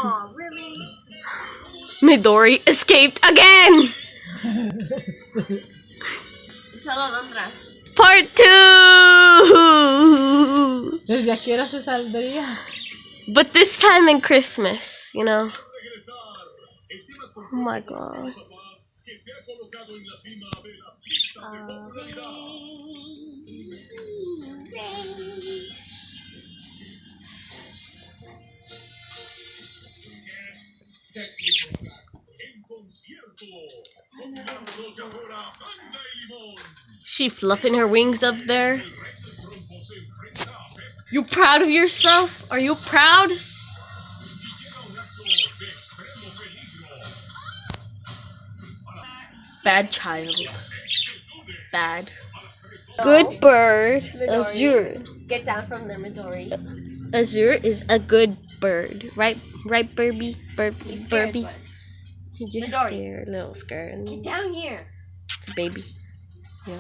Aw, really? Midori escaped again! Tell otra. Part 2! ¿Desde a qué hora se saldría? But this time in Christmas, you know? Oh my god. She fluffing her wings up there. You proud of yourself? Are you proud? Bad child. Bad. Good bird. Azure. Get down from there, Midori. Azure is a good bird. Right, Burby? Burby? He just Midori. scared, little scared. Get down here. It's a baby. Yeah.